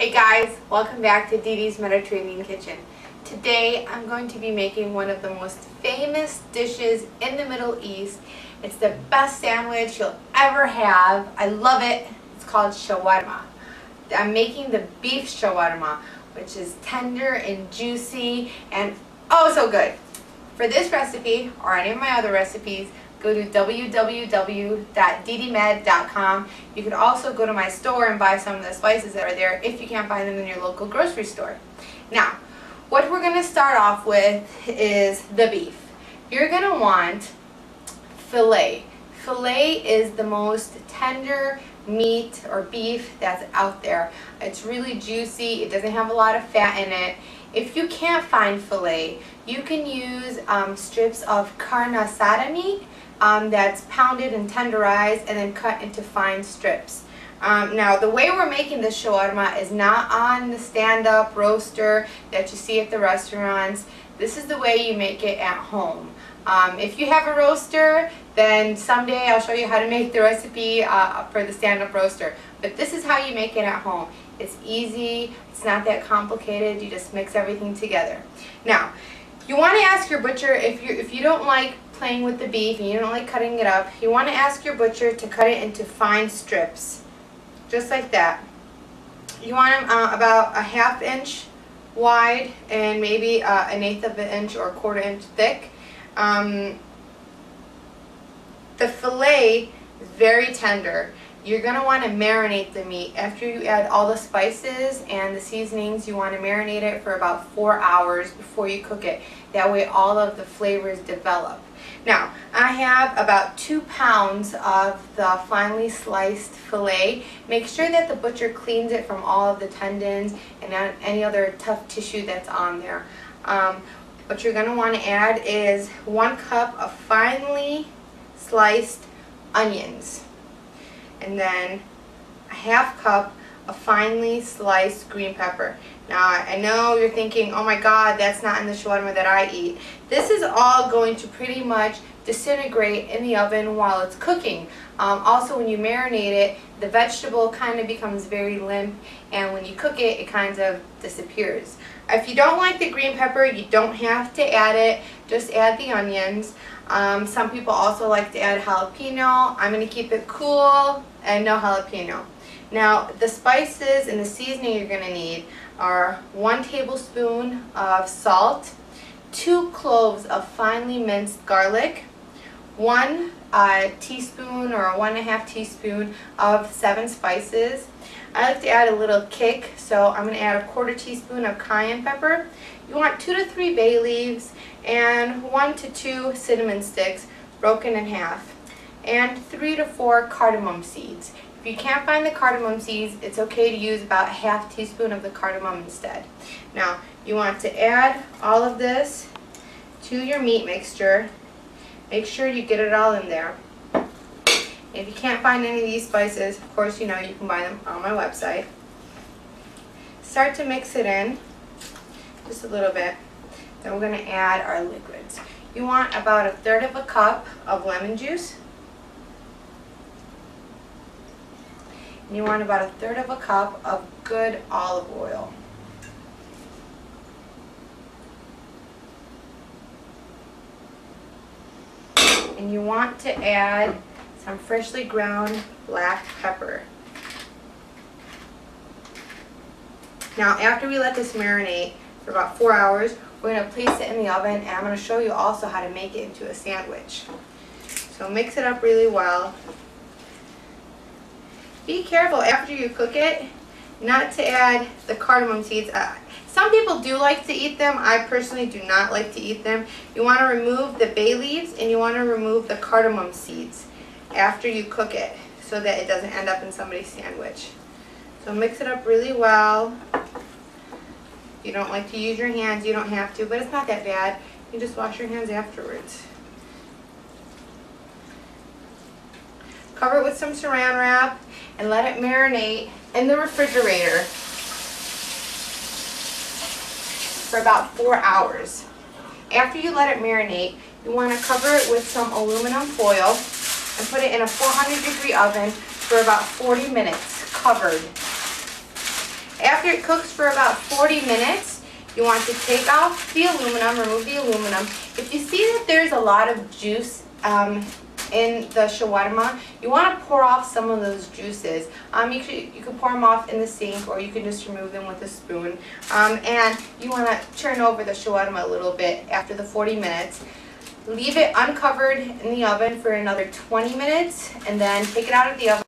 Hey guys, welcome back to Dee Dee's Mediterranean Kitchen. Today I'm going to be making one of the most famous dishes in the Middle East. It's the best sandwich you'll ever have. I love it. It's called shawarma. I'm making the beef shawarma, which is tender and juicy and oh so good. For this recipe or any of my other recipes, go to www.dedemed.com. You can also go to my store and buy some of the spices that are there if you can't find them in your local grocery store. Now, what we're going to start off with is the beef. You're going to want filet. Filet is the most tender meat or beef that's out there. It's really juicy. It doesn't have a lot of fat in it. If you can't find filet, you can use strips of carne asada meat that's pounded and tenderized and then cut into fine strips. Now the way we're making this shawarma is not on the stand-up roaster that you see at the restaurants. This is the way you make it at home. If you have a roaster, then someday I'll show you how to make the recipe for the stand-up roaster. But this is how you make it at home. It's easy, it's not that complicated, you just mix everything together. Now, you want to ask your butcher if you don't like playing with the beef and you don't like cutting it up, you want to ask your butcher to cut it into fine strips, just like that. You want them about a ½ inch wide and maybe an 1/8 of an inch or a 1/4 inch thick. The filet is very tender. You're going to want to marinate the meat. After you add all the spices and the seasonings, you want to marinate it for about 4 hours before you cook it. That way all of the flavors develop. Now, I have about 2 pounds of the finely sliced filet. Make sure that the butcher cleans it from all of the tendons and any other tough tissue that's on there. What you're going to want to add is 1 cup of finely sliced onions. And then a ½ cup of finely sliced green pepper. Now I know you're thinking, oh my god, that's not in the shawarma that I eat. This is all going to pretty much disintegrate in the oven while it's cooking. Also when you marinate it, the vegetable kind of becomes very limp, and when you cook it, it kind of disappears. If you don't like the green pepper, you don't have to add it, just add the onions. Some people also like to add jalapeno. I'm going to keep it cool and no jalapeno. Now the spices and the seasoning you're going to need are 1 tablespoon of salt, 2 cloves of finely minced garlic, 1 teaspoon or 1½ teaspoon of 7 spices. I like to add a little kick, so I'm going to add a 1/4 teaspoon of cayenne pepper. You want 2 to 3 bay leaves and 1 to 2 cinnamon sticks broken in half, and 3 to 4 cardamom seeds. If you can't find the cardamom seeds, it's okay to use about ½ teaspoon of the cardamom instead. Now, you want to add all of this to your meat mixture. Make sure you get it all in there. If you can't find any of these spices, of course you know you can buy them on my website. Start to mix it in just a little bit. Then we're going to add our liquids. You want about 1/3 of a cup of lemon juice. And you want about 1/3 of a cup of good olive oil. And you want to add some freshly ground black pepper. Now after we let this marinate for about 4 hours, we're going to place it in the oven, and I'm going to show you also how to make it into a sandwich. So mix it up really well. Be careful after you cook it not to add the cardamom seeds. Some people do like to eat them. I personally do not like to eat them. You want to remove the bay leaves and you want to remove the cardamom seeds after you cook it so that it doesn't end up in somebody's sandwich. So mix it up really well. If you don't like to use your hands, you don't have to, but it's not that bad. You just wash your hands afterwards. Cover it with some saran wrap and let it marinate in the refrigerator for about 4 hours. After you let it marinate, you want to cover it with some aluminum foil and put it in a 400-degree oven for about 40 minutes covered. After it cooks for about 40 minutes, you want to take off the aluminum, remove the aluminum. If you see that there's a lot of juice in the shawarma, you want to pour off some of those juices. You could pour them off in the sink, or you can just remove them with a spoon. And you want to turn over the shawarma a little bit after the 40 minutes. Leave it uncovered in the oven for another 20 minutes, and then take it out of the oven